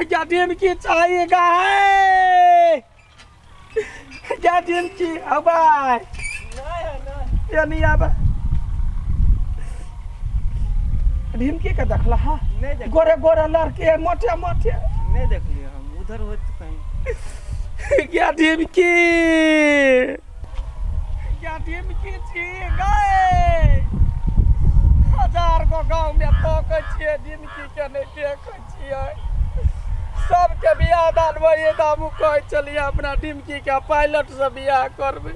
क्या ढिमकी चाहिएगा है क्या ढिमकी अब या नहीं अब ढिमकी का देखला हा गोरे गोरे लड़के मोटे मोटे नहीं देख लिया हम उधर हो तो कहीं क्या ढिमकी गए 1000 को गाँव में तक छिए ढिमकी के नहीं देख छिए सबके बियाह दान वही दामू कह चलिए अपना ढिमकी के पायलट से बियाह करबे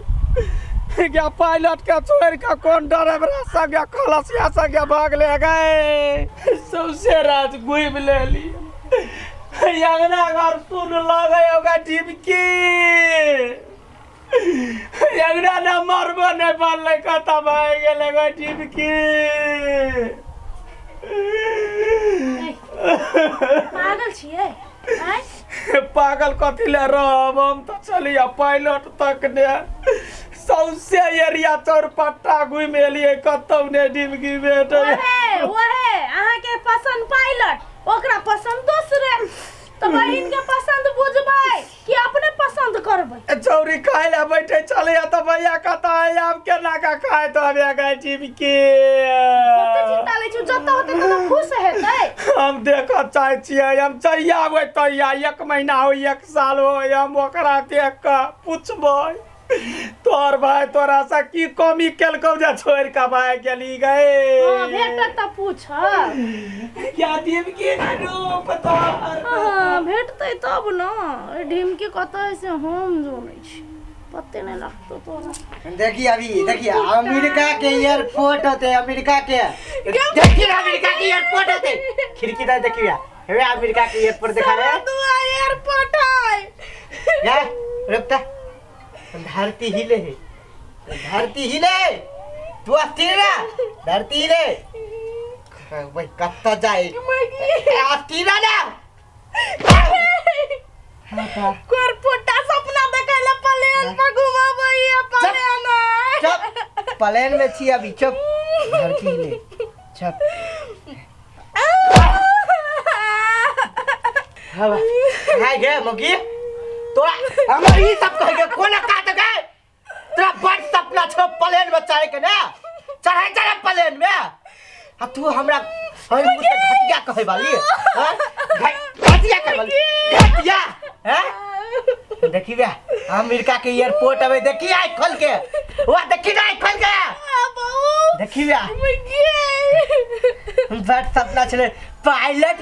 क्या पायलट के छोड़ के कौन ड्राइवर संगे खलसिया संगे भाग ले गए सौसे रात घूम ले लिए अंगना घर सुन लगे होगा ढिमकी अंगना ने मरबो नहीं पाले कता भाई गेले गो ढिमकी पागल छिए पागल कथी ले रहब हम तो चलिए पायलट तक ने सौसे एरिया चौरपट्टा घूम एलिए कतौ ने ढिमकी बेटे ओहे अहाँ के पसंद पायलट ओकरा पसंद दूसरे तो बहिन के पसंद बुझबै कि अपने पसंद करबै चौरी खाए ला बैठे चले तो भैया कहता है आप केना का खाए तो हमें गए ढिमकी कते चिंता ले छु जत होते तो खुश हेतै हम देखो चाहे छिए हम चाहिए आबै तो या 1 महीना हो 1 साल हो हम ओकरा देख के पूछबै तोर भाई तोरा सा की कमी केलकौ जे छोड़ के भाई गेली गए हां भेटत त पूछ क्या ढिमकी नो पता हां भेटतै तब न ढिमकी कतै से हम जोनै छी पते नहीं लगतो तोरा देखिए अमेरिका के एयरपोर्ट होते अमेरिका के देखिए अमेरिका के एयरपोर्ट होते खिड़की दा देखिए हे अमेरिका के एयरपोर्ट देखा रे तू एयरपोर्ट है या रुकता धरती हिले तू अस्थिर धरती हिले भाई कत्ता जाए अस्थिर ना कोरपुटा सपना देखैला प्लेन पर घुमाबै प्लेन प्लेन में छी अभी चुप धरती हिले चुप हाय गे मोगी तोरा हमर ई सब कह के कोना काट गए तोरा बड़ सपना छो प्लेन में चढ़े के ना चढ़े प्लेन में आ तू हमरा हम मुझे घटिया कहे वाली हां घटिया कहे वाली घटिया हैं देखी बे अमेरिका के एयरपोर्ट अबे देखी आइ खोल के वो देखी ना खोल के देखी बे बड़ सपना छले पायलट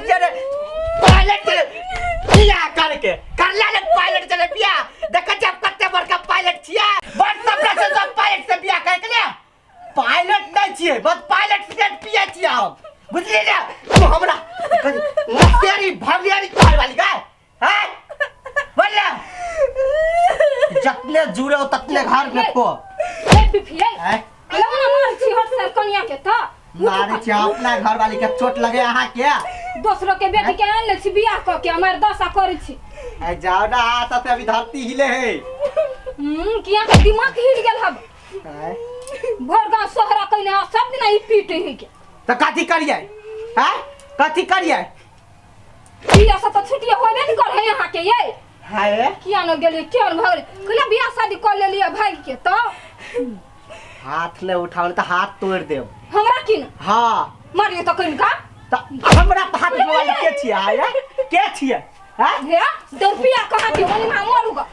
बिया करके कर ले पायलट चले बिया देख जब कते बड़का पायलट छिया बड़ सपना से सब पायलट से बिया करके ले पायलट नहीं छिए बस पायलट से पिया छिया हम बुझली ना तू हमरा मस्तेरी भगलियारी कर वाली का हैं बोल जितने जुड़े हो ततने घर में को ए पिफिए लवना मार छी हट सर कनिया के त मारे छी अपना घर वाली के चोट लगे आहा के दूसरो के बेटी के आन ले छी बियाह क के हमर दशा करै छी ए जाओ ना हाथ से अभी धरती हिले है किया के दिमाग हिल गेल हब भर गांव सोहरा कइने सब दिन ई पीटे है के त कथि करियै हैं कथि करियै बियाह से तो छुट्टी होबे नहीं कर है यहां के ये हाय किया न गेले केन भगले कहले बियाह शादी कर लेलिए भाग के तो हाथ ले उठाओ त हाथ तोड़ देब हमरा किन हां मारियो तो कइन का त हमरा हाथ में वाली के छियै आया के छियै हैं हे 2 रुपया कहां के ओनी में मरूगा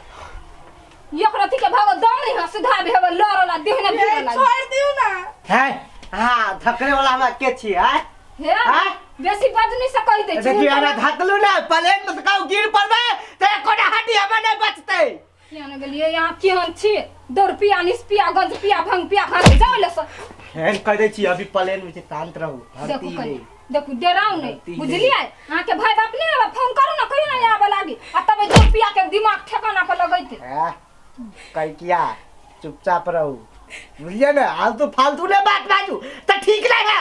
एकरा थी के भाग दम नहीं सीधा भेबे लड़ला देहने भेबे छोड़ दियो ना हैं हां धकरे वाला हमरा के छियै हे बेसी बदनी से कह दे छी देखिए हमरा धकलू ना प्लेन में कहू गिर पड़बे त एकोटा हड्डी हमरा नहीं बचतै किया न गेलिए यहां केहन छी 2 रुपया निस्पिया गंज पिया भंग पिया खा जाओ ले सर हैं कह दे छी अभी प्लेन में शांत रहू धरती ले देखो डराओ नहीं बुझलिए हां के भाई बाप ने फोन करू ना कहियो ना आबे लागी आ तबे 2 रुपया के दिमाग ठिकाना पर लगैते कह किया चुपचाप रहू बुझिए ना आलतू फालतू ने बात बाजू त ठीक नहीं है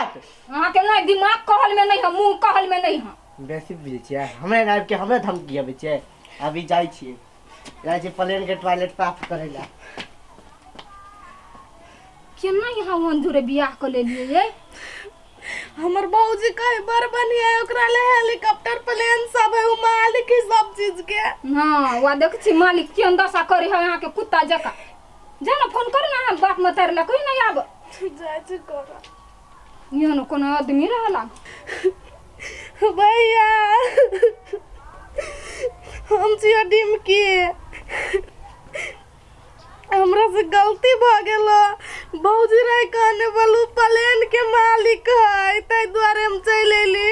हां के नहीं दिमाग कहल में नहीं है मुंह कहल में नहीं है बेसी बुझे छियै हमरे नाम के हमरे धमकी आबै छै अभी जाई छियै जाई छी प्लेन के टॉयलेट साफ करे ला केना यहाँ मंजूरे बियाह कर ले लिए ये हमर बाबूजी कई बार बनिया ओकरा ले हेलीकॉप्टर प्लेन सब है, उ मालिक है सब चीज के। हां वा देख छी मालिक के दशा करे है यहाँ के कुत्ता जका। जाना फोन कर ना बाप में तार ला कोई नहीं आब जाय छ कोरा यहाँ न कोनो आदमी रहला। भैया हम छियो डिमकी, हमरा से गलती भ गेलो। बाबूजी रे कहने बोलू प्लेन के मालिक है, तै द्वारे हम चल एली।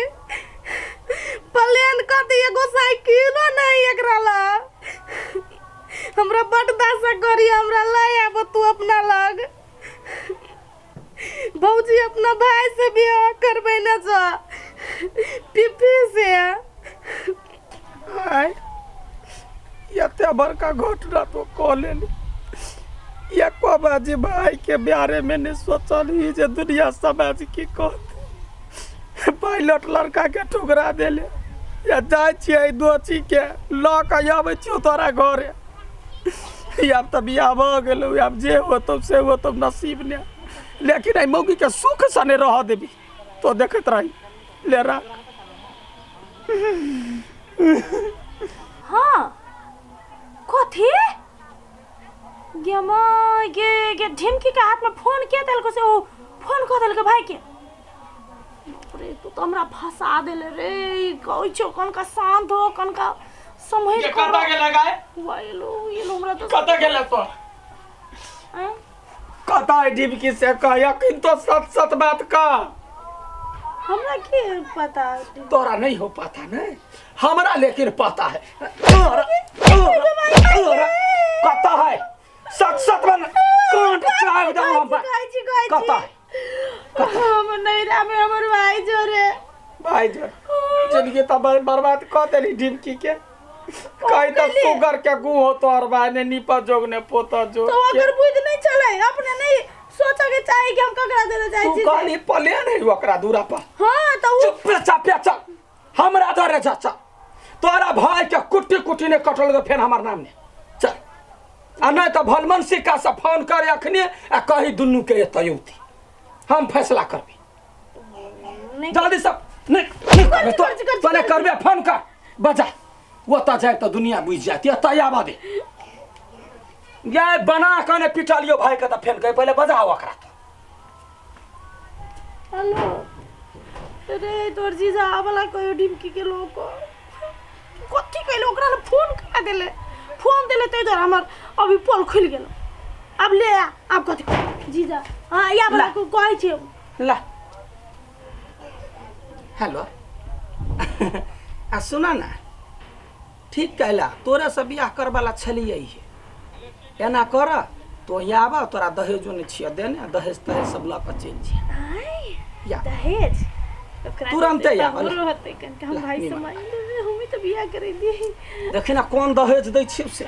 प्लेन कथी एगो साइकिलो नहीं एकरा ला। हमरा बड़ दासा करी, हमरा ले आब तू अपना लग। बाबूजी अपना भाई से बियाह करबै ना जा पिपी से। आय एते बड़का घटना तो कह लेली। एको बाजी भाई के बारे में नहीं सोचल ही जे दुनिया समाज की कहते। पायलट लड़का के ठुकरा देले या जाय छियै दोची के ल के आबै छियौ तोरा घरे। अब तो बियाह भ गेलौ, अब जे होतौ से होतौ नसीब ने। लेकिन आई मौगी के सुख सने रह देबी तो देखत रही। ले राख। हाँ कथी गेमा गे ढिमकी के हाथ में फोन के देलको से ओ फोन क देलको भाई के। अरे तू तो हमरा फंसा देले रे। कहै छौ कनका शांत हो, कनका समझ ये कता के लगाए वायलो ये हमरा तो कता के तो हैं? कता डिबकी से कह यकीन तो सच सच बात का। हमरा के पता तोरा नहीं हो पाता नहीं, हमरा लेकिन पता है। तोरा कता है सच सच में कांट चाव दम हम कता है। हम नहीं रा में हमर भाई जोरे भाई जो जिंदगी तो बर्बाद कर देली डिमकी के। कहीं तो सुगर के गु हो तो और भाई ने नीपा जोग ने पोता जो तो अगर बुझ नहीं चले अपने नहीं सोचा के चाहिए कि हम ककरा देना चाहिए। तू कहली प्लेन है ओकरा दूरा पर। हां तो चुप चापे चल हमरा दरे जा चल। तोरा भाई के कुट्टी कुट्टी ने कटल दे फिर हमर नाम ने चल। आ नहीं तो भलमनसी का से फोन करे अखने आ कही दुन्नू के एतयुती हम फैसला करबी। जल्दी सब नहीं तो ने करबे फोन कर बजा वो ता जाए तो दुनिया बुझ जाती है। तैयार दे ये बना कने पिटलियो भाई का तो फेन गए पहले बजाओ ओकरा। हेलो रे तोर जीजा वाला कोई डिमकी के लोग को कथि कहले ओकरा ले फोन करा देले। फोन देले तै दर हमर अभी पोल खुल गेल। अब ले आ अब कथि जीजा हां या वाला को कहै छै ला हेलो आ सुना ना ठीक कहला तोरा से बियाह करवाला छलिए है एना कर तो यहाँ आबा तोरा दहेजो नहीं छिया देने दहेज तहेज सब ला के चल जी या दहेज तुरंत या होते कन हम भाई समय हमें तो बियाह करे दी। देखे ना कौन दहेज दै छी से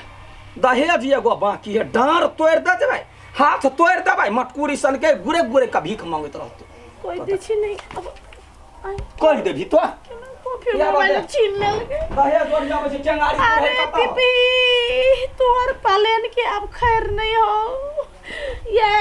दहेज एगो बाकी है डांर तोड़ दे देबै हाथ तोड़ देबै मटकुरी सन के गुरे गुरे का भीख मांगत रहतो कोई दे छी नहीं। अब कह देबी तो फिर मोबाइल छीन लेल दहेज और जाबे छै टेंगारी अरे पीपी तोर पालन के अब खैर नहीं हो ये